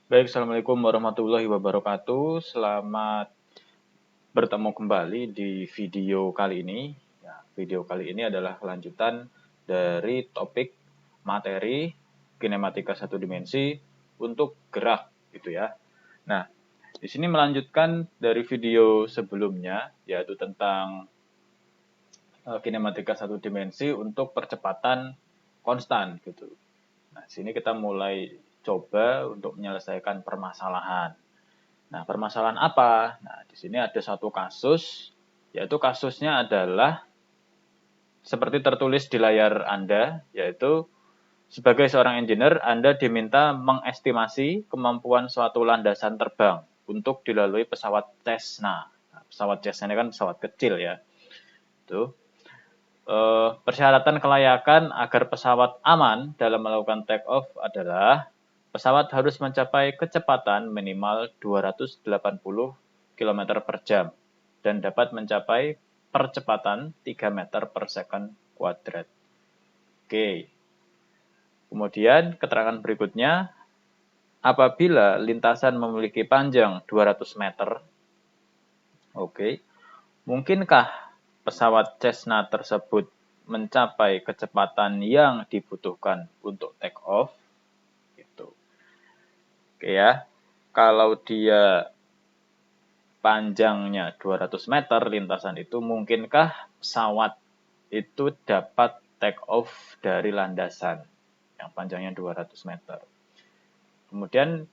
Baik, Assalamualaikum warahmatullahi wabarakatuh. Selamat bertemu kembali di video kali ini. Ya, video kali ini adalah kelanjutan dari topik materi kinematika satu dimensi untuk gerak, gitu ya. Nah, di sini melanjutkan dari video sebelumnya, yaitu tentang kinematika satu dimensi untuk percepatan konstan, gitu. Nah, sini kita mulai coba untuk menyelesaikan permasalahan. Nah, permasalahan apa? Nah, di sini ada satu kasus, yaitu kasusnya adalah seperti tertulis di layar Anda, yaitu sebagai seorang engineer, Anda diminta mengestimasi kemampuan suatu landasan terbang untuk dilalui pesawat Cessna. Nah, pesawat Cessna ini kan pesawat kecil ya. Itu persyaratan kelayakan agar pesawat aman dalam melakukan take off adalah pesawat harus mencapai kecepatan minimal 280 km per jam dan dapat mencapai percepatan 3 meter per second kuadrat. Oke. Kemudian keterangan berikutnya, apabila lintasan memiliki panjang 200 meter, oke, mungkinkah pesawat Cessna tersebut mencapai kecepatan yang dibutuhkan untuk take off? Gitu. Oke ya. Kalau dia panjangnya 200 meter lintasan itu, mungkinkah pesawat itu dapat take off dari landasan yang panjangnya 200 meter? Kemudian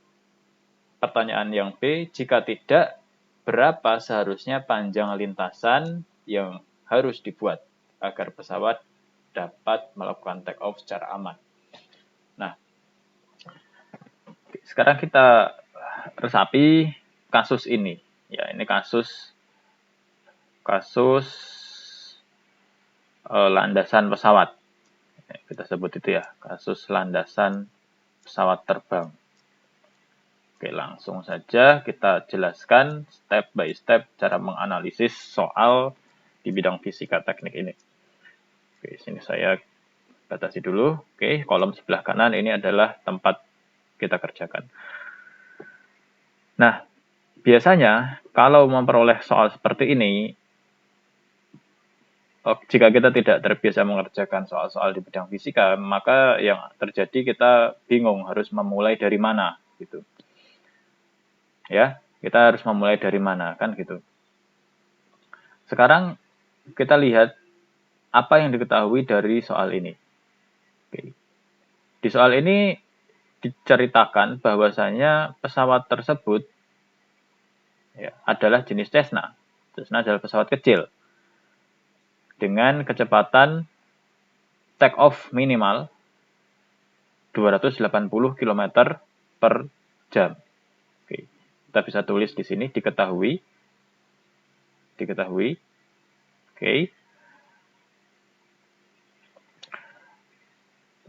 pertanyaan yang B, jika tidak, berapa seharusnya panjang lintasan yang harus dibuat agar pesawat dapat melakukan take off secara aman? Nah, sekarang kita resapi kasus ini. Ya, ini kasus landasan pesawat. Kita sebut itu ya, kasus landasan pesawat terbang. Oke, langsung saja kita jelaskan step by step cara menganalisis soal di bidang fisika teknik ini. Oke, sini saya batasi dulu. Oke, kolom sebelah kanan ini adalah tempat kita kerjakan. Nah, biasanya kalau memperoleh soal seperti ini, jika kita tidak terbiasa mengerjakan soal-soal di bidang fisika, maka yang terjadi kita bingung harus memulai dari mana, gitu. Ya, kita harus memulai dari mana, kan gitu. Sekarang kita lihat apa yang diketahui dari soal ini. Oke. Di soal ini diceritakan bahwasanya pesawat tersebut ya, adalah jenis Cessna. Cessna adalah pesawat kecil dengan kecepatan take off minimal 280 km per jam. Oke. Kita bisa tulis di sini diketahui. Oke.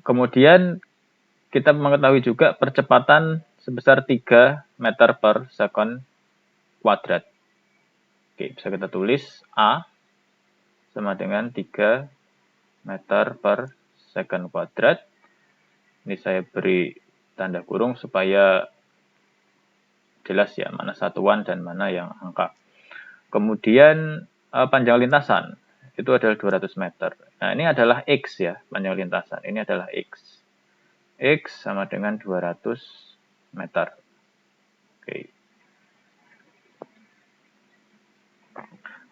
Kemudian kita mengetahui juga percepatan sebesar 3 meter per second kuadrat. Oke, bisa kita tulis A sama dengan 3 meter per second kuadrat. Ini saya beri tanda kurung supaya jelas ya mana satuan dan mana yang angka. Kemudian panjang lintasan itu adalah 200 meter. Nah, ini adalah X ya, panjang lintasan. Ini adalah X. X sama dengan 200 meter. Oke.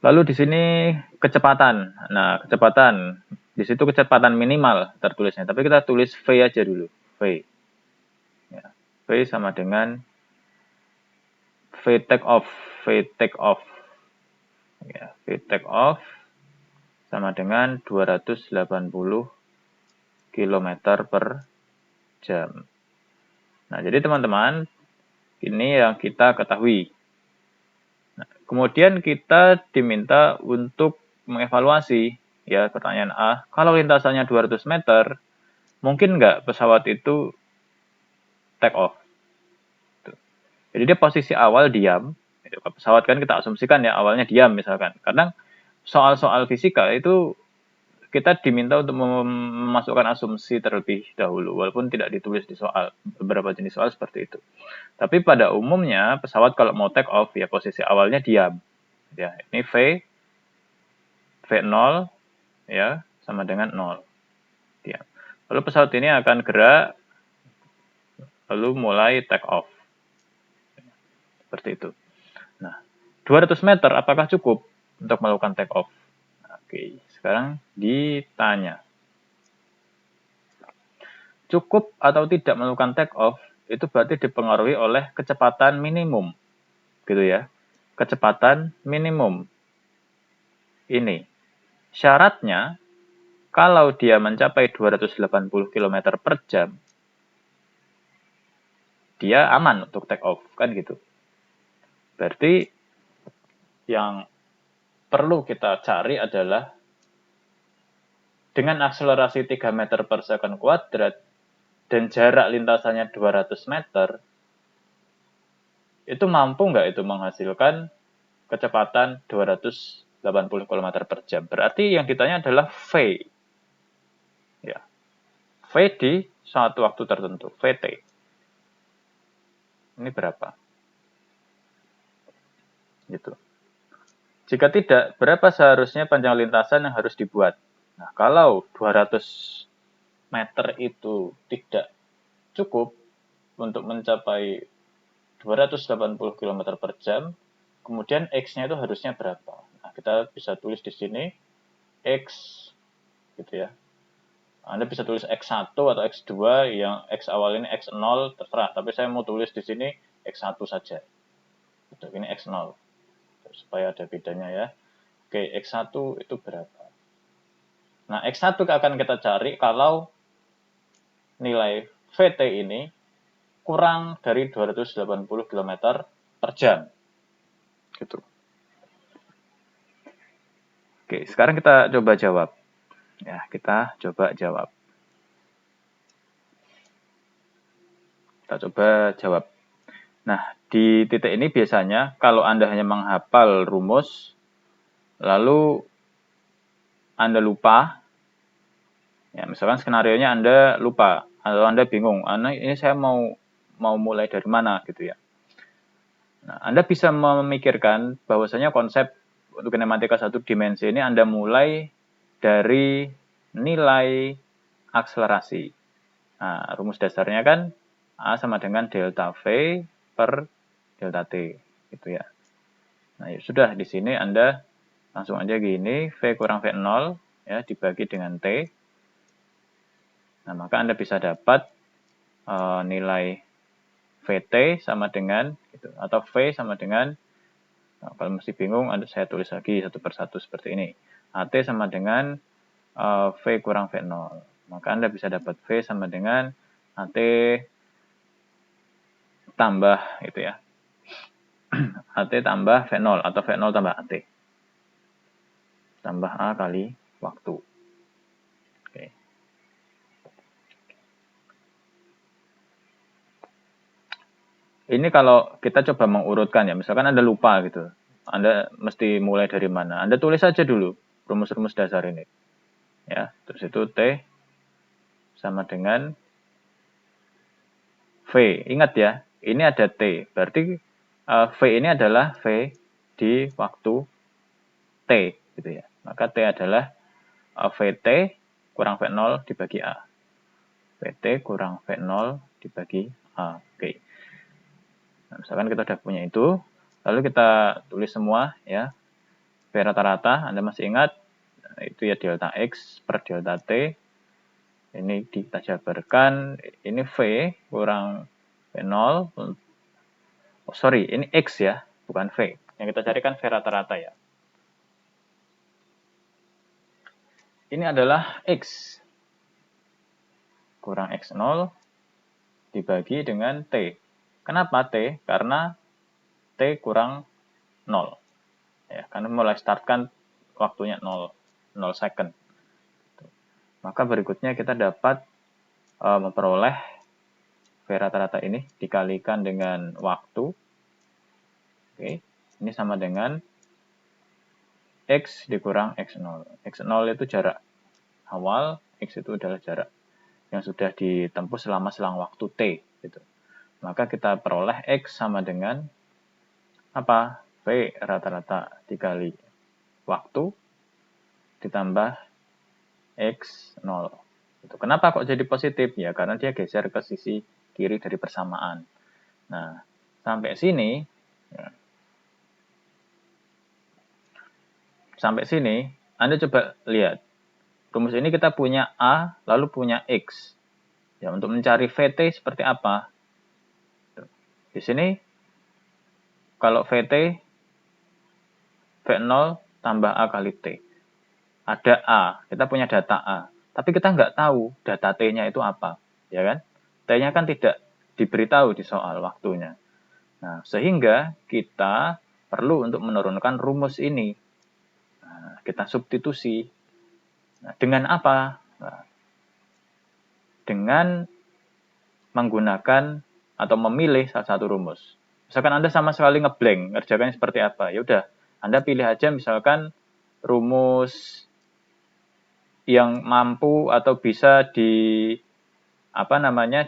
Lalu di sini kecepatan. Nah, kecepatan. Di situ kecepatan minimal tertulisnya. Tapi kita tulis V aja dulu. V. Ya. V sama dengan V take off. V take off. Ya, V take off sama dengan 280 km per jam. Nah, jadi teman-teman, ini yang kita ketahui. Nah, kemudian kita diminta untuk mengevaluasi, ya pertanyaan A, kalau lintasannya 200 meter, mungkin nggak pesawat itu take off? Jadi dia posisi awal diam, pesawat kan kita asumsikan ya awalnya diam misalkan, karena soal-soal fisika itu kita diminta untuk memasukkan asumsi terlebih dahulu, walaupun tidak ditulis di soal. Beberapa jenis soal seperti itu. Tapi pada umumnya, pesawat kalau mau take off, ya posisi awalnya diam. Ya, ini V0, ya, sama dengan 0. Diam. Lalu pesawat ini akan gerak, lalu mulai take off. Seperti itu. Nah, 200 meter apakah cukup untuk melakukan take off? Oke, sekarang ditanya. Cukup atau tidak melakukan take off itu berarti dipengaruhi oleh kecepatan minimum. Gitu ya. Kecepatan minimum. Ini. Syaratnya kalau dia mencapai 280 km per jam, dia aman untuk take off, kan gitu. Berarti yang perlu kita cari adalah dengan akselerasi 3 meter per second kuadrat dan jarak lintasannya 200 meter, itu mampu nggak itu menghasilkan kecepatan 280 km per jam. Berarti yang ditanya adalah V. Ya. V di suatu waktu tertentu, VT. Ini berapa? Gitu. Jika tidak, berapa seharusnya panjang lintasan yang harus dibuat? Nah, kalau 200 meter itu tidak cukup untuk mencapai 280 km per jam, kemudian X-nya itu harusnya berapa? Nah, kita bisa tulis di sini X, gitu ya. Anda bisa tulis X1 atau X2, yang X awal ini X0, terserah. Tapi saya mau tulis di sini X1 saja. Ini X0. Supaya ada bedanya ya. Oke, X1 itu berapa? Nah, X1 akan kita cari kalau nilai VT ini kurang dari 280 km per jam. Gitu. Oke, sekarang kita coba jawab. Ya, kita coba jawab. Kita coba jawab. Nah, di titik ini biasanya kalau Anda hanya menghafal rumus, lalu Anda lupa, ya misalkan skenarionya Anda lupa, atau Anda bingung, ini saya mau mulai dari mana gitu ya. Nah, Anda bisa memikirkan bahwasanya konsep untuk kinematika satu dimensi ini Anda mulai dari nilai akselerasi. Nah, rumus dasarnya kan A sama dengan delta V per delta T, gitu ya. Nah, ya sudah, di sini Anda langsung aja gini, V kurang V0, ya, dibagi dengan T. Nah, maka Anda bisa dapat nilai VT sama dengan, gitu, atau V sama dengan, kalau masih bingung, saya tulis lagi satu persatu seperti ini. AT sama dengan V kurang V0. Maka Anda bisa dapat V sama dengan AT tambah, gitu ya. AT tambah V0 atau V0 tambah AT. Tambah A kali waktu. Oke. Ini kalau kita coba mengurutkan ya, misalkan Anda lupa gitu. Anda mesti mulai dari mana? Anda tulis saja dulu rumus-rumus dasar ini. Ya, terus itu T sama dengan V. Ingat ya, ini ada T. Berarti V ini adalah V di waktu T gitu ya. Maka T adalah VT kurang V0 dibagi A. VT kurang V0 dibagi A. Oke. Nah, misalkan kita sudah punya itu, lalu kita tulis semua ya. V rata-rata, Anda masih ingat, itu ya delta X per delta T. Ini kita jabarkan, ini V kurang V0. Oh, sorry, ini X ya, bukan V. Yang kita cari kan V rata-rata ya. Ini adalah X kurang X0 dibagi dengan T. Kenapa T? Karena T kurang 0. Ya, karena mulai start kan waktunya 0 second. Maka berikutnya kita dapat memperoleh V rata-rata ini dikalikan dengan waktu. Oke, ini sama dengan X dikurang X0. X0 itu jarak. awal, X itu adalah jarak yang sudah ditempuh selama selang waktu T. Gitu. Maka kita peroleh X sama dengan apa? V rata-rata dikali waktu ditambah X0. Itu. Kenapa kok jadi positif? Ya karena dia geser ke sisi kiri dari persamaan. Nah, sampai sini, ya, sampai sini, Anda coba lihat. Rumus ini kita punya A, lalu punya X. Ya, untuk mencari VT seperti apa? Di sini, kalau VT, V0 tambah A kali T. Ada A, kita punya data A. Tapi kita nggak tahu data T-nya itu apa. Ya kan? T-nya kan tidak diberitahu di soal waktunya. Nah, sehingga kita perlu untuk menurunkan rumus ini. Nah, kita substitusi. Nah, dengan apa? Nah, dengan menggunakan atau memilih salah satu rumus. Misalkan Anda sama sekali ngeblank, ngerjakannya seperti apa? Ya udah, Anda pilih aja misalkan rumus yang mampu atau bisa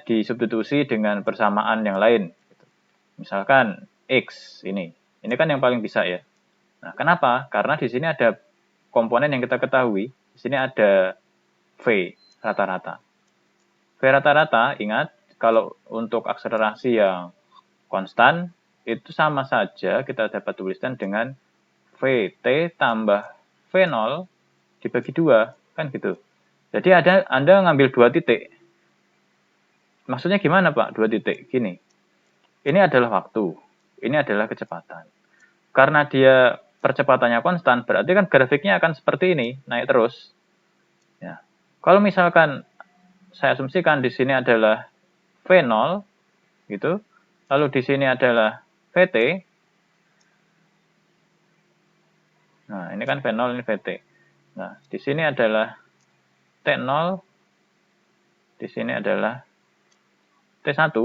disubstitusi dengan persamaan yang lain. Misalkan X ini kan yang paling bisa ya. Nah, kenapa? Karena di sini ada komponen yang kita ketahui. Di sini ada V rata-rata. V rata-rata, ingat, kalau untuk akselerasi yang konstan, itu sama saja kita dapat tuliskan dengan VT tambah V0 dibagi 2, kan gitu. Jadi Anda ngambil 2 titik. Maksudnya gimana Pak, 2 titik? Gini, ini adalah waktu, ini adalah kecepatan. Karena dia percepatannya konstan, berarti kan grafiknya akan seperti ini, naik terus. Ya. Kalau misalkan saya asumsikan di sini adalah V0, gitu. Lalu di sini adalah VT. Nah, ini kan V0, ini VT. Nah, di sini adalah T0, di sini adalah T1.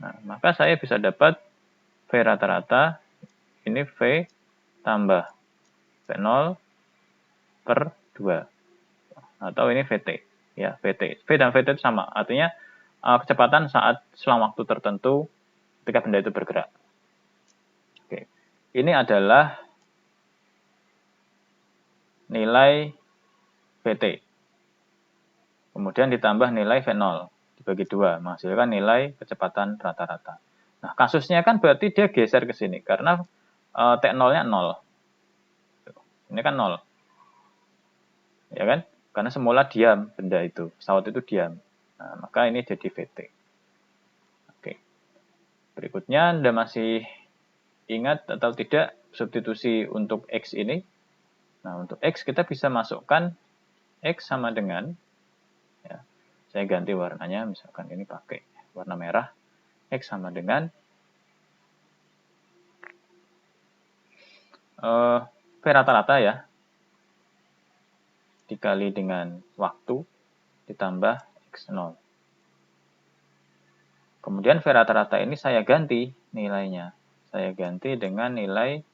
Nah, maka saya bisa dapat V rata-rata, ini V tambah V0 per 2. Atau ini VT. Ya, VT. V dan VT itu sama. Artinya kecepatan saat selang waktu tertentu ketika benda itu bergerak. Oke. Ini adalah nilai VT. Kemudian ditambah nilai V0 dibagi 2, menghasilkan nilai kecepatan rata-rata. Nah, kasusnya kan berarti dia geser ke sini karena T0-nya 0. Ini kan 0. Ya kan? Karena semula diam benda itu, pesawat itu diam. Nah, maka ini jadi VT. Oke. Berikutnya Anda masih ingat atau tidak substitusi untuk X ini? Nah, untuk X kita bisa masukkan X sama dengan, ya, saya ganti warnanya, misalkan ini pakai warna merah. X sama dengan V rata-rata ya, dikali dengan waktu, ditambah X0. Kemudian V rata-rata ini saya ganti nilainya. Saya ganti dengan nilai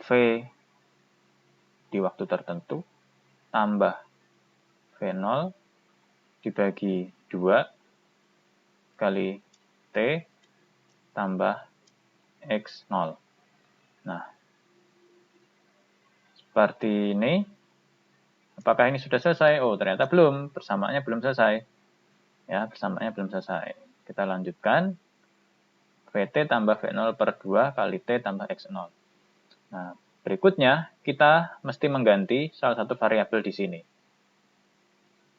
V di waktu tertentu, tambah V0 dibagi 2 kali T tambah X0. Nah, seperti ini. Apakah ini sudah selesai? Oh, ternyata belum. Persamaannya belum selesai. Ya, persamaannya belum selesai. Kita lanjutkan. VT tambah V0 per 2 kali T tambah X0. Nah, berikutnya kita mesti mengganti salah satu variabel di sini.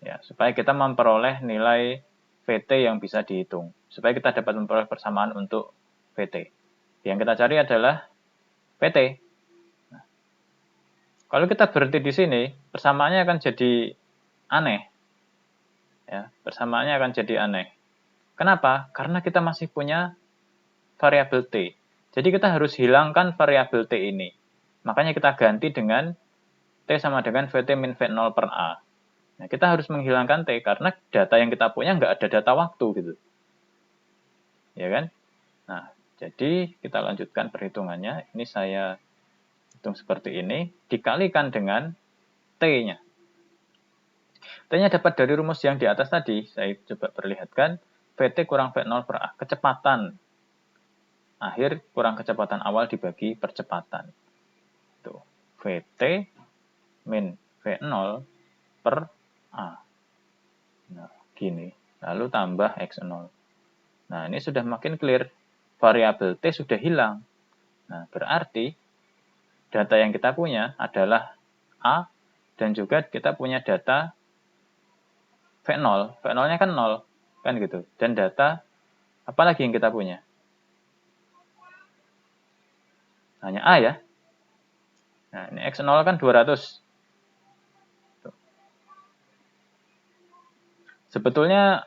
Ya, supaya kita memperoleh nilai VT yang bisa dihitung. Supaya kita dapat memperoleh persamaan untuk VT. Yang kita cari adalah VT. Nah, kalau kita berhenti di sini, persamaannya akan jadi aneh. Ya, persamaannya akan jadi aneh. Kenapa? Karena kita masih punya variabel T. Jadi kita harus hilangkan variabel T ini. Makanya kita ganti dengan T sama dengan VT min V0 per A. Nah, kita harus menghilangkan T karena data yang kita punya nggak ada data waktu gitu. Ya kan? Nah, jadi kita lanjutkan perhitungannya. Ini saya hitung seperti ini, dikalikan dengan T-nya. T-nya dapat dari rumus yang di atas tadi. Saya coba perlihatkan. VT kurang V0 per A. Kecepatan akhir kurang kecepatan awal dibagi percepatan. Tuh. VT min V0 per A. Nah, gini. Lalu tambah X0. Nah, ini sudah makin clear. Variabel T sudah hilang. Nah, berarti data yang kita punya adalah A, dan juga kita punya data V0. V0-nya kan 0, kan gitu. Dan data, apa lagi yang kita punya? Hanya A ya. Nah, ini X0 kan 200. Sebetulnya,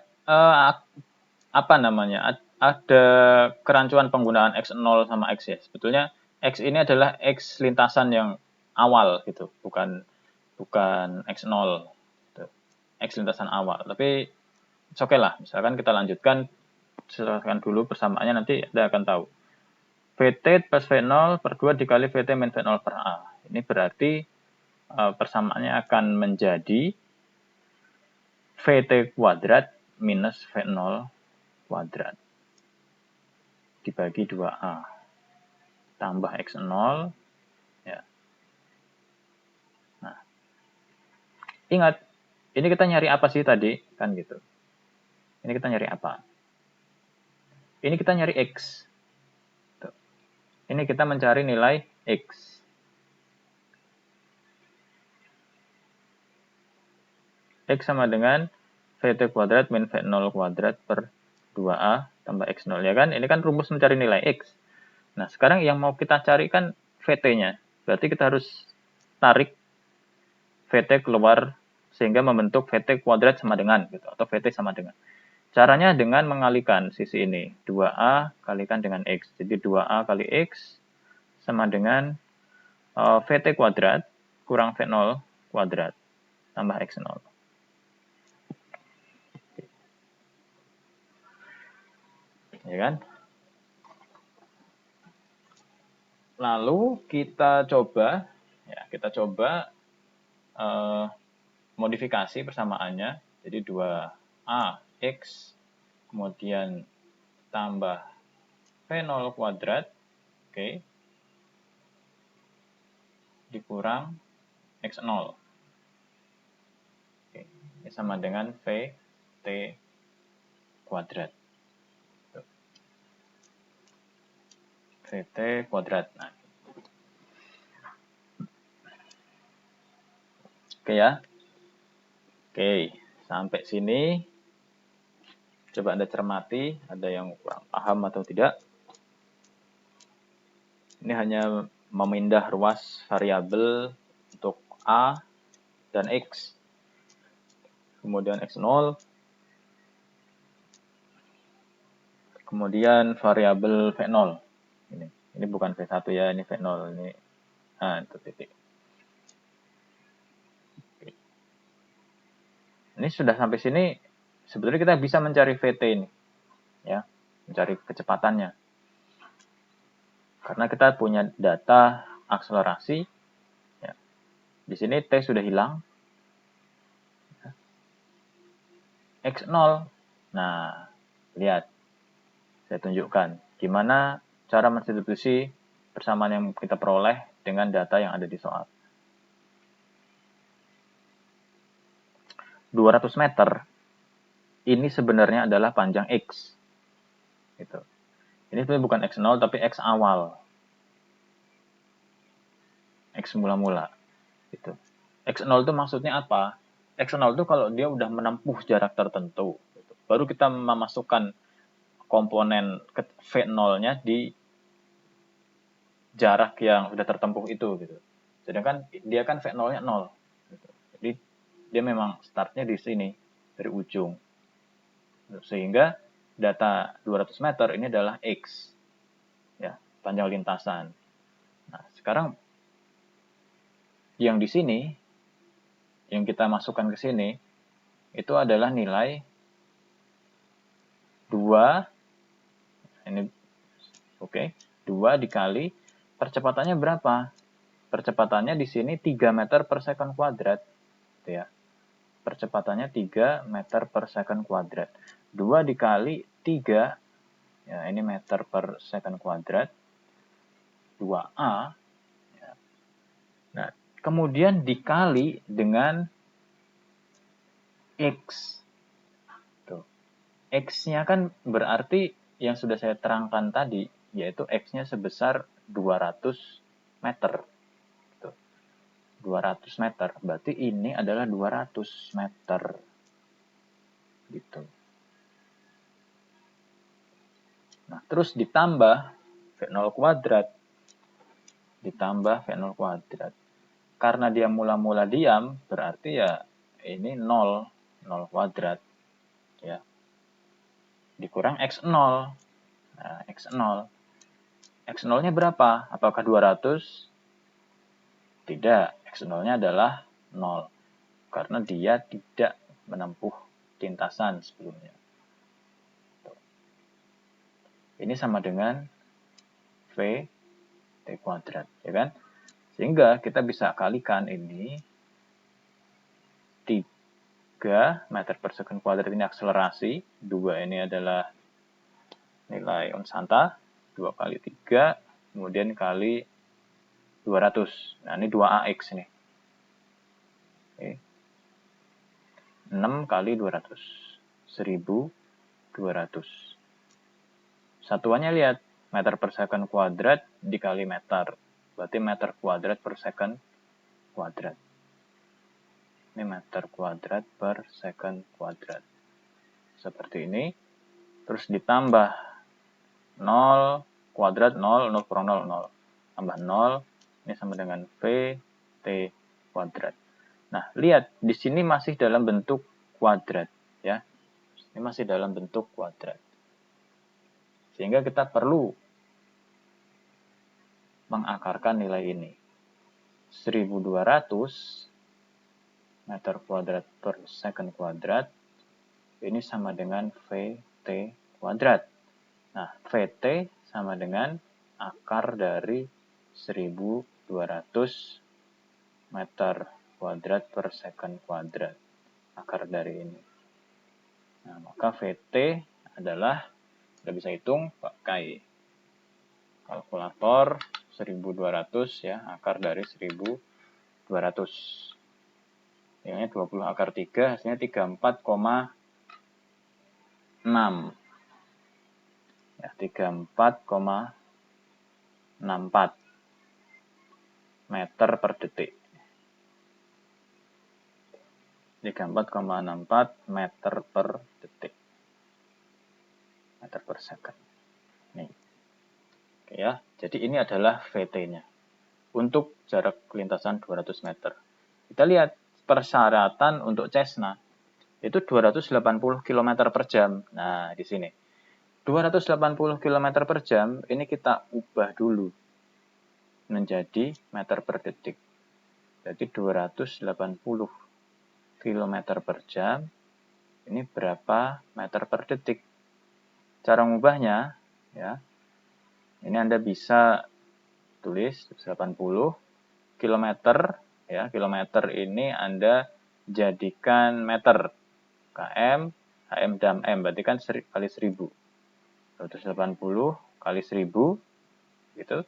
apa namanya, ada kerancuan penggunaan X0 sama X ya. Sebetulnya X ini adalah X lintasan yang awal gitu, bukan X0 gitu. X lintasan awal. Tapi oke lah, misalkan kita lanjutkan, silakan dulu persamaannya, nanti Anda akan tahu. VT plus V0 per 2 dikali VT min V0 per A. Ini berarti persamaannya akan menjadi VT kuadrat minus V0 kuadrat dibagi 2A tambah X0 ya. Nah, ingat, ini kita nyari apa sih tadi? Kan gitu. Ini kita nyari apa? Ini kita nyari X. Tuh. Ini kita mencari nilai X. X sama dengan VT kuadrat min V0 kuadrat per 2A tambah X0. Ya kan? Ini kan rumus mencari nilai X. Nah, sekarang yang mau kita cari kan VT-nya. Berarti kita harus tarik VT keluar sehingga membentuk VT kuadrat sama dengan gitu, atau VT sama dengan. Caranya dengan mengalikan sisi ini. 2A kalikan dengan X. Jadi 2A kali X sama dengan VT kuadrat kurang V0 kuadrat tambah X0. Ya kan? Lalu kita coba modifikasi persamaannya. Jadi 2A X kemudian tambah V0 kuadrat, oke, dikurang X0. Oke, ini sama dengan VT kuadrat. VT kuadrat. Nah, oke ya. Oke, sampai sini coba Anda cermati, ada yang kurang paham atau tidak. Ini hanya memindah ruas variabel untuk A dan X. Kemudian X0. Kemudian variabel V0. Ini bukan V1 ya, ini V0. Ini itu titik. Oke. Ini sudah sampai sini, sebetulnya kita bisa mencari VT ini. Ya, mencari kecepatannya. Karena kita punya data akselerasi. Ya. Di sini T sudah hilang. X0. Nah, lihat. Saya tunjukkan gimana cara mensubstitusi persamaan yang kita peroleh dengan data yang ada di soal. 200 meter ini sebenarnya adalah panjang X. Gitu. Ini sebenarnya bukan X0 tapi X awal. X mula-mula. Gitu. X0 itu maksudnya apa? X0 itu kalau dia udah menempuh jarak tertentu. Gitu. Baru kita memasukkan komponen V0-nya di jarak yang sudah tertempuh itu gitu. Sedangkan dia kan V0-nya 0 gitu. Jadi dia memang startnya di sini dari ujung. Sehingga data 200 meter ini adalah X. Ya, panjang lintasan. Nah, sekarang yang di sini yang kita masukkan ke sini itu adalah nilai 2 ini 2 dikali percepatannya berapa? percepatannya di sini 3 meter per second kuadrat, gitu ya. Percepatannya 3 meter per second kuadrat. 2 dikali 3, ya ini meter per second kuadrat, 2A. Ya. Nah, kemudian dikali dengan X. Tuh. X-nya kan berarti yang sudah saya terangkan tadi, yaitu X-nya sebesar 200 meter. 200 meter. Berarti ini adalah 200 meter. Gitu. Nah, terus ditambah V0 kuadrat. Ditambah V0 kuadrat. Karena dia mula-mula diam, berarti ya ini 0. 0 kuadrat. Ya. Dikurang X0. Nah, X0. X0-nya berapa? Apakah 200? Tidak. X0-nya adalah 0. Karena dia tidak menempuh lintasan sebelumnya. Ini sama dengan V T kuadrat, ya kan? Sehingga kita bisa kalikan ini 3 meter per second kuadrat ini akselerasi, 2 ini adalah nilai onsanta, 2 kali 3, kemudian kali 200. Nah, ini 2AX nih. Oke. 6 kali 200. 1200. Satuannya lihat, meter per second kuadrat dikali meter. Berarti meter kuadrat per second kuadrat. Ini meter kuadrat per second kuadrat. Seperti ini. Terus ditambah 0 kuadrat 0, 0 per 0, 0. Tambah 0, ini sama dengan V T kuadrat. Nah, lihat, di sini masih dalam bentuk kuadrat. Ya. Ini masih dalam bentuk kuadrat. Sehingga kita perlu mengakarkan nilai ini. 1200 meter kuadrat per second kuadrat ini sama dengan VT kuadrat. Nah, VT sama dengan akar dari 1200 meter kuadrat per second kuadrat. Akar dari ini. Nah, maka VT adalah, kita bisa hitung pakai kalkulator 1200 ya, akar dari 1200. Nilainya 20 akar 3, hasilnya 34,6. Ya, 34,64 meter per detik. 34,64 meter per detik. Meter per second. Nih. Oke ya, jadi ini adalah VT-nya. Untuk jarak lintasan 200 meter. Kita lihat persyaratan untuk Cessna. Itu 280 km per jam. Nah, di sini. 280 km per jam, ini kita ubah dulu menjadi meter per detik. Jadi 280 km per jam, ini berapa meter per detik? Cara mengubahnya, ya, ini Anda bisa tulis 80 km, ya, kilometer ini Anda jadikan meter, km, hm, dan m, berarti kan kali 1000. 280 kali 1000, gitu.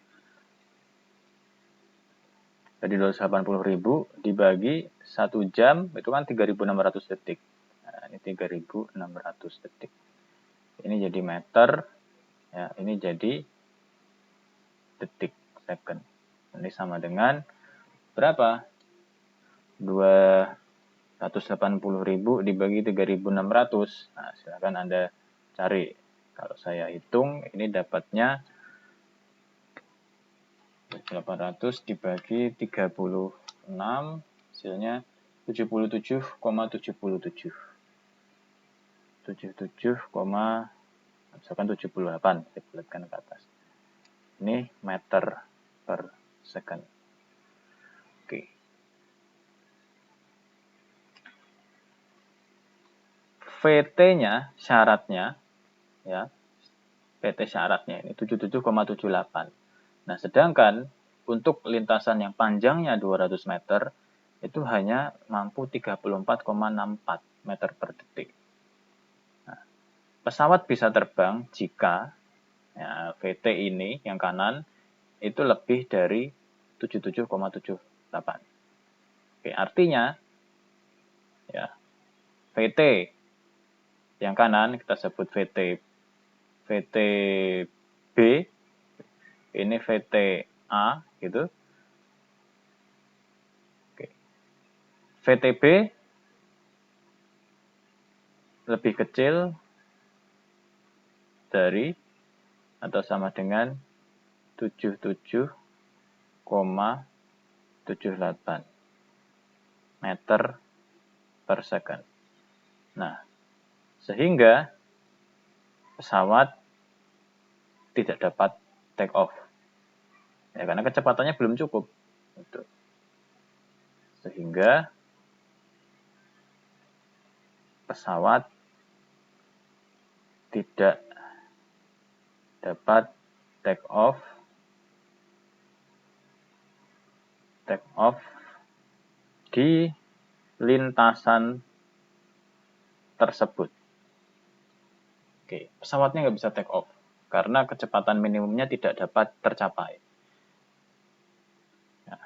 Jadi 280.000 dibagi 1 jam, itu kan 3.600 detik. Nah, ini 3.600 detik. Ini jadi meter, ya, ini jadi detik, second. Ini sama dengan berapa? 280.000 dibagi 3.600. Nah, silakan Anda cari. Kalau saya hitung, ini dapatnya 800 dibagi 36, hasilnya 77,77. 77, misalkan 78, saya bulatkan ke atas. Ini meter per second. Oke. VT-nya, syaratnya, ya, PT syaratnya ini 77,78. Nah, sedangkan untuk lintasan yang panjangnya 200 meter, itu hanya mampu 34,64 meter per detik. Nah, pesawat bisa terbang jika ya, VT ini yang kanan itu lebih dari 77,78. Oke, artinya ya VT yang kanan kita sebut VTB, ini VTA gitu. Oke. VTB lebih kecil dari atau sama dengan 77,78 meter per second. Nah, sehingga pesawat tidak dapat take off. Ya, karena kecepatannya belum cukup. Gitu. Sehingga pesawat tidak dapat take off di lintasan tersebut. Oke, pesawatnya nggak bisa take off karena kecepatan minimumnya tidak dapat tercapai. Nah.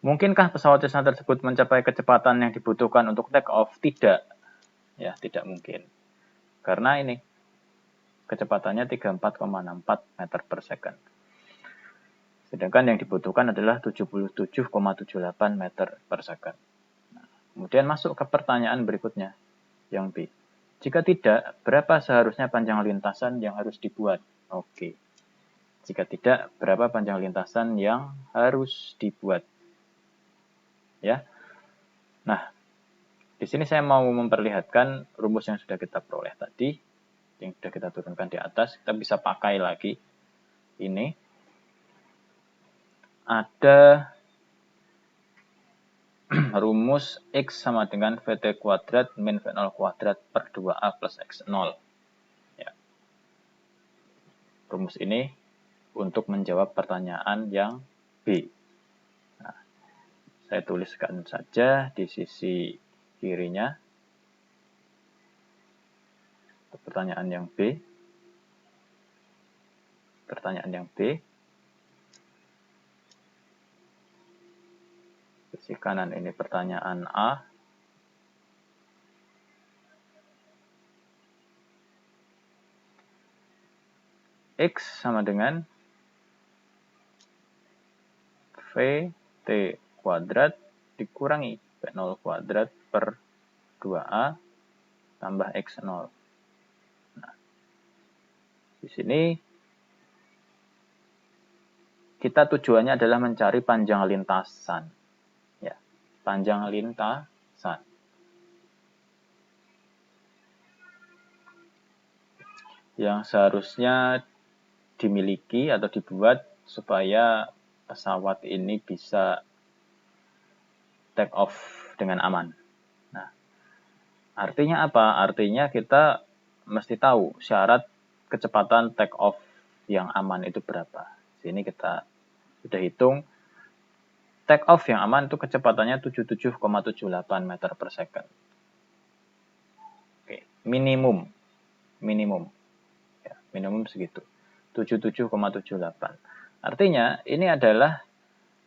Mungkinkah pesawat Cessna tersebut mencapai kecepatan yang dibutuhkan untuk take off? Tidak. Ya, tidak mungkin. Karena ini kecepatannya 34,64 meter per second. Sedangkan yang dibutuhkan adalah 77,78 meter per second. Nah, kemudian masuk ke pertanyaan berikutnya, yang B. Jika tidak, berapa seharusnya panjang lintasan yang harus dibuat? Oke. Jika tidak, berapa panjang lintasan yang harus dibuat? Ya. Nah, di sini saya mau memperlihatkan rumus yang sudah kita peroleh tadi, yang sudah kita turunkan di atas. Kita bisa pakai lagi. Ini ada rumus X sama dengan VT kuadrat min V0 kuadrat per 2A plus X0. Ya. Rumus ini untuk menjawab pertanyaan yang B. Nah, saya tuliskan saja di sisi kirinya. Pertanyaan yang B. Pertanyaan yang B. Sisi kanan ini pertanyaan A. X sama dengan VT kuadrat dikurangi V0 kuadrat per 2A tambah X0. Nah, di sini kita tujuannya adalah mencari panjang lintasan. Ya, panjang lintasan. Yang seharusnya dimiliki atau dibuat supaya pesawat ini bisa take off dengan aman. Nah, artinya apa? Artinya kita mesti tahu syarat kecepatan take off yang aman itu berapa. Sini kita sudah hitung take off yang aman itu kecepatannya 77,78 meter per second. Oke, minimum. Ya, minimum segitu. 77,78. Artinya ini adalah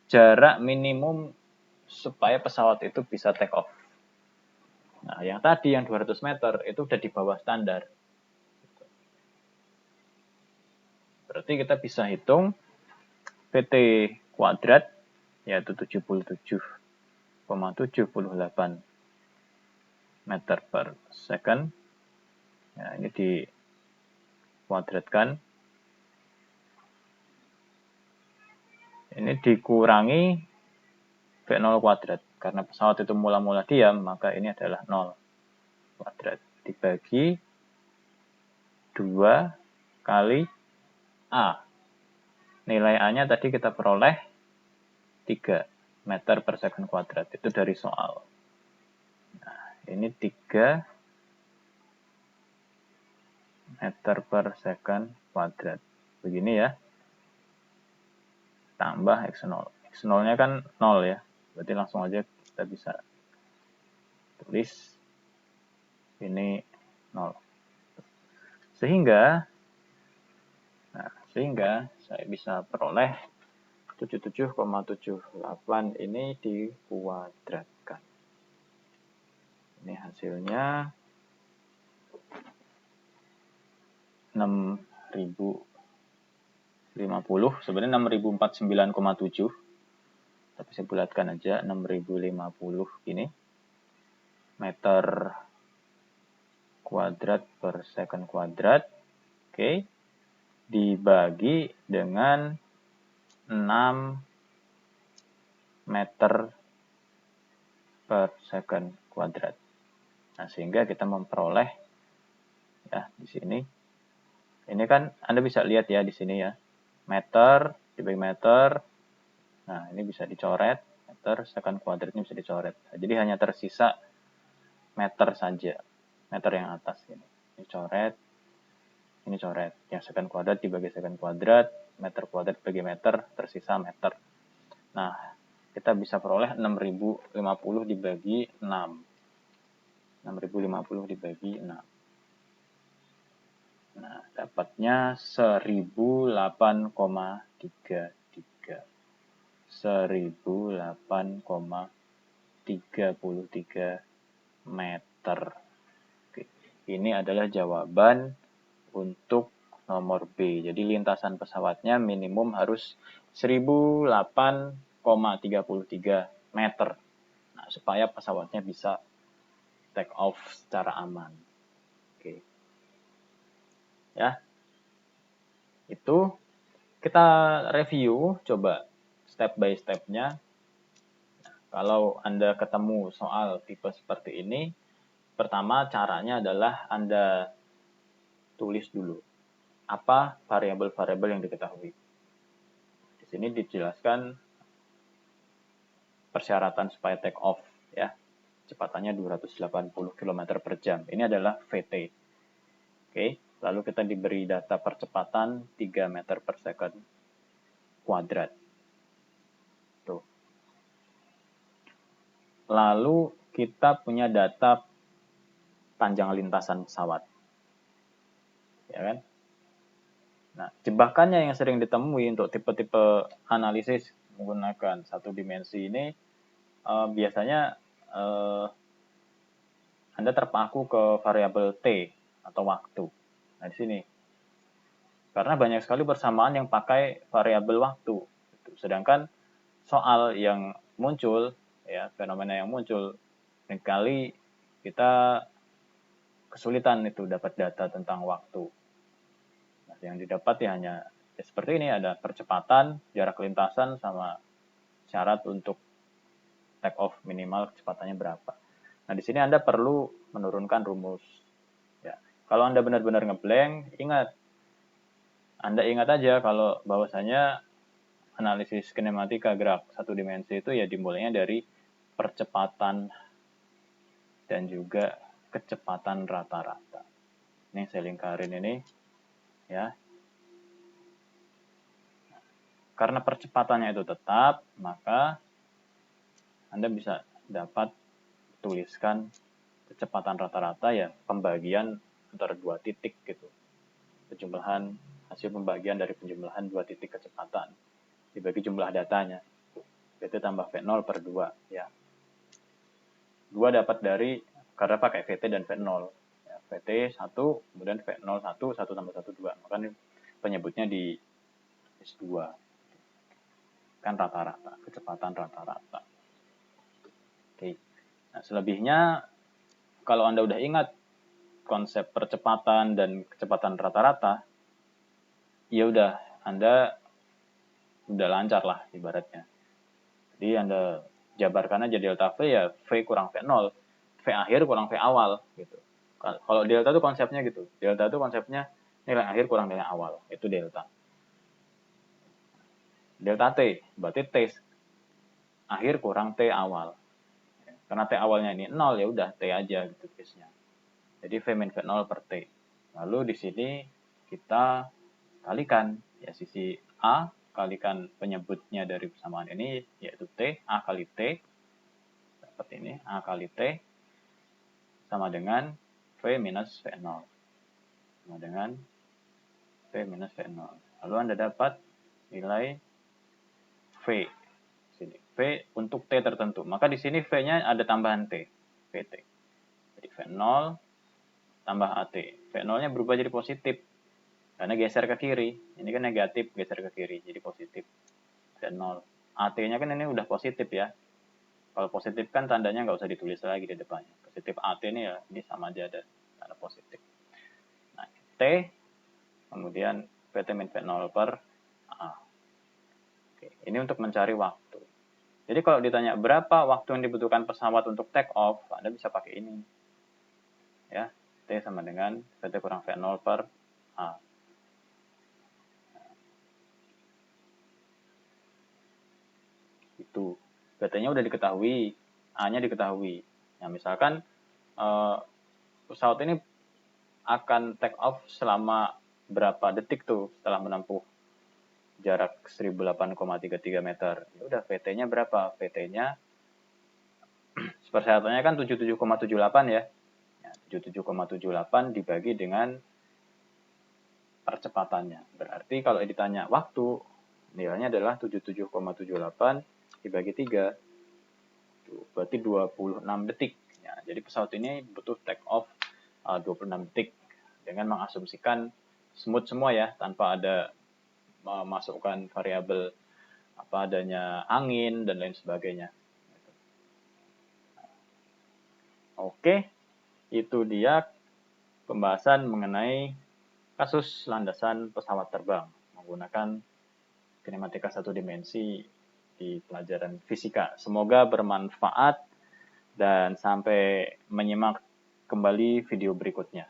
jarak minimum supaya pesawat itu bisa take off. Nah, yang tadi yang 200 meter itu udah di bawah standar. Berarti kita bisa hitung VT kuadrat yaitu 77,78 meter per second. Nah, ini dikuadratkan. Ini dikurangi V0 kuadrat. Karena pesawat itu mula-mula diam, maka ini adalah 0 kuadrat. Dibagi 2 kali A. Nilai A-nya tadi kita peroleh 3 meter per second kuadrat. Itu dari soal. Nah, ini 3 meter per second kuadrat. begini ya. Tambah X0. X0-nya kan 0 ya. Berarti langsung aja kita bisa tulis ini 0. Sehingga saya bisa peroleh 77,78 ini dikuadratkan. Ini hasilnya 6050, sebenarnya 6049,7. Tapi saya bulatkan aja 6050 ini meter kuadrat per second kuadrat. Oke. Dibagi dengan 6 meter per second kuadrat. Nah, sehingga kita memperoleh ya di sini. Ini kan Anda bisa lihat ya di sini ya. Meter dibagi meter. Nah, ini bisa dicoret, meter second kuadratnya bisa dicoret. Nah, jadi hanya tersisa meter saja. Meter yang atas ini. Ini coret. Ini coret. Yang second kuadrat dibagi second kuadrat, meter kuadrat bagi meter, tersisa meter. Nah, kita bisa peroleh 6050 dibagi 6. 6050 dibagi 6. Nah, dapatnya 1008,33. 1008,33 meter. Oke. Ini adalah jawaban untuk nomor B. Jadi lintasan pesawatnya minimum harus 1008,33 meter. Nah, supaya pesawatnya bisa take off secara aman. Oke. Ya. Itu kita review coba step by step-nya. Kalau Anda ketemu soal tipe seperti ini, pertama caranya adalah Anda tulis dulu apa variabel-variabel yang diketahui. Di sini dijelaskan persyaratan supaya take off ya. Kecepatannya 280 km per jam. Ini adalah VT. Oke, lalu kita diberi data percepatan 3 meter per second kuadrat. Tuh. Lalu kita punya data panjang lintasan pesawat. Ya kan? Nah, jebakannya yang sering ditemui untuk tipe-tipe analisis menggunakan satu dimensi ini biasanya Anda terpaku ke variabel T atau waktu. Nah, di sini. Karena banyak sekali persamaan yang pakai variabel waktu. Sedangkan soal yang muncul, ya fenomena yang muncul, seringkali kita kesulitan itu dapat data tentang waktu. Nah, yang didapat ya hanya ya seperti ini, ada percepatan, jarak lintasan, sama syarat untuk take off minimal kecepatannya berapa. Nah, di sini Anda perlu menurunkan rumus. Ya. Kalau Anda benar-benar ngeblank, Anda ingat aja kalau bahwasanya analisis kinematika gerak satu dimensi itu ya dimulainya dari percepatan dan juga kecepatan rata-rata. Ini saya lingkarin ini ya. Karena percepatannya itu tetap, maka Anda bisa dapat tuliskan kecepatan rata-rata ya pembagian antara dua titik gitu. Penjumlahan hasil pembagian dari penjumlahan dua titik kecepatan dibagi jumlah datanya. VT tambah V0 per 2 ya. 2 dapat dari karena pakai VT dan V0. Ya, VT 1 kemudian V0 1 1 tambah 1 2. Makanya penyebutnya di S2. Kan rata-rata, kecepatan rata-rata. Oke. Nah, selebihnya kalau Anda udah ingat konsep percepatan dan kecepatan rata-rata, ya udah Anda udah lancar lah ibaratnya. Jadi Anda jabarkan aja delta V ya V kurang V0, V akhir kurang V awal gitu. Kalau delta itu konsepnya gitu. Delta itu konsepnya nilai akhir kurang nilai awal, itu delta. Delta T, berarti T akhir kurang T awal. Karena T awalnya ini 0 ya udah T aja gitu case-nya. Jadi V min V0 per T. Lalu di sini kita kalikan ya sisi A kalikan penyebutnya dari persamaan ini yaitu T, A kali T seperti ini, A kali T sama dengan V minus V0 sama dengan V minus V0. Lalu Anda dapat nilai V sini. V untuk T tertentu. Maka di sini V-nya ada tambahan T, VT. Jadi V0 tambah AT. V0-nya berubah jadi positif karena geser ke kiri. Ini kan negatif, geser ke kiri jadi positif. V0. AT-nya kan ini udah positif ya. Kalau positif kan tandanya nggak usah ditulis lagi di depannya. Positif AT ini ya, ini sama aja ada tanda positif. Nah, T, kemudian VT min V0 per A. Oke, ini untuk mencari waktu. Jadi kalau ditanya berapa waktu yang dibutuhkan pesawat untuk take off, Anda bisa pakai ini. Ya, T sama dengan VT kurang V0 per A. Itu. VT-nya udah diketahui, A-nya diketahui. Nah, misalkan pesawat ini akan take off selama berapa detik tuh setelah menempuh jarak 1008,33 meter. Ya udah VT-nya berapa? VT-nya persyaratannya kan 77,78 ya. 77,78 dibagi dengan percepatannya. Berarti kalau ditanya waktu, nilainya adalah 77,78 dibagi 3. Berarti 26 detik. Ya, jadi pesawat ini butuh take off 26 detik dengan mengasumsikan smooth semua ya, tanpa ada memasukkan variabel apa adanya angin dan lain sebagainya. Oke, itu dia pembahasan mengenai kasus landasan pesawat terbang menggunakan kinematika satu dimensi di pelajaran fisika. Semoga bermanfaat dan sampai menyimak kembali video berikutnya.